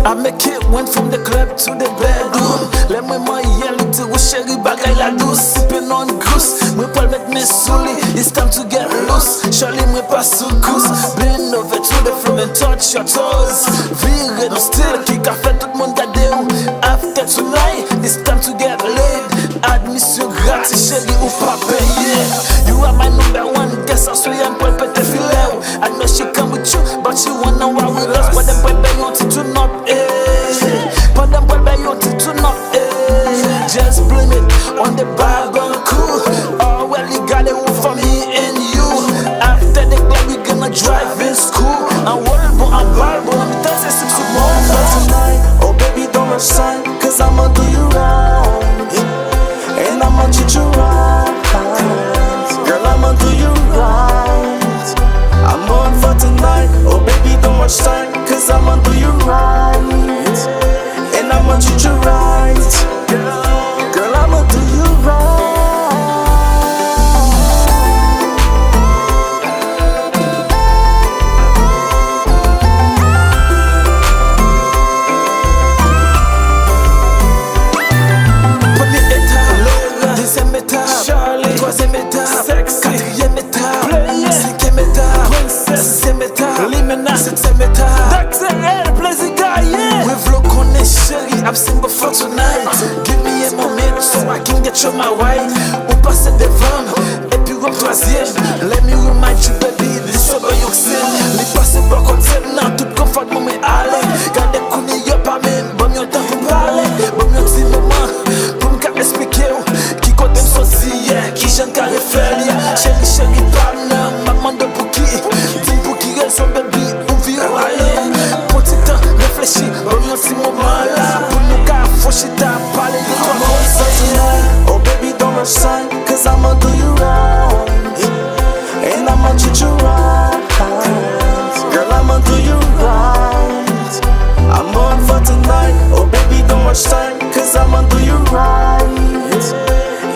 I make it went from the club to the bedroom. Let me my little chérie bagay la douce. Sipping on goose, me pas mettre mes souliers. It's time to get loose. Charlie me pas sous cousse. Bend over to the floor and touch your toes. Vire no still, kick a fait tout le monde gade ou. After tonight, it's time to get laid. Admission gratis, chérie ou pas payé. You are my number one, guess I saw you and boy pete filet. I know she come with you, but she wanna why we lost. But them boy bang on to not, but them boy bang on to not, just blame it on the bag on cool. Oh well, you got it for me and you. After the club, we gonna drive in school. I'm worried, but I'm bad, but I'm dancing six more tonight. Oh baby, don't rush sign, cause I'ma do you right, and I'ma treat you right. Girl, I'ma do you right. I'm on for tonight. Oh baby, don't rush sign, cause I'ma do you right, and I'ma treat you right. Girl, I'ma do you right. Troisième étape, quatrième étape, cinquième étape, sixième étape, limena, septième étape. Dr. L, plaisir guy, with look on this chérie, I've seen before tonight. Give me a moment so I can get you my wife. On passe devant, et puis au troisième. Let me remind you baby, this over your sin. Les passer par côté, now tout confort mon me aller. Gardez kouni yo pas même, bon yo temps pour parler. Bon yo petit moment, pour me expliquer qui côté me sauci. Qui j'en carré faire, chérie, chérie, parle, maman de pour qui? Dis pour qui elle son baby, ou vieux, allez. Petit temps, réfléchis, on y a un petit moment là. Pour nous qu'à faucher ta parler de toi. Oh baby, don't rush sign, cause I'ma do you right, and I'ma treat you right. Girl, I'ma do you right. I'm on for tonight. Oh baby, don't rush sign, cause I'ma do you right,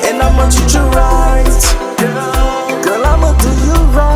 and I'ma treat you right. Girl, I'ma do you right.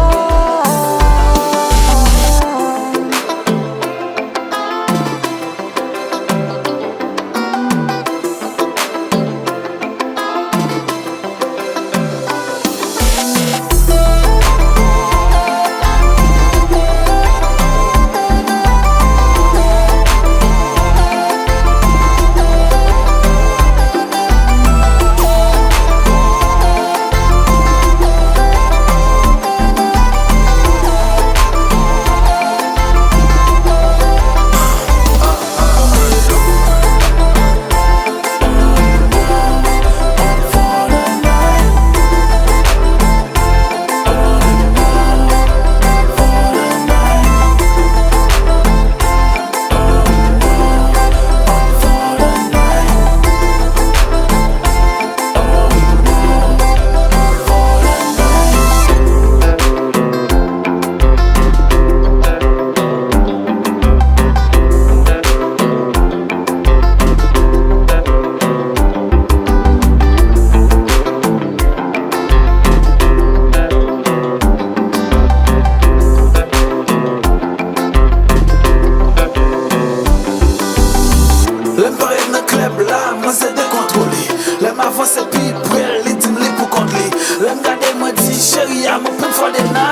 L'aime pas être dans le club là, moi c'est décontrôlé. L'aime avancer puis pour elle, les team les pour contre les. L'aime garder moi dit chérie, I'm open for the night.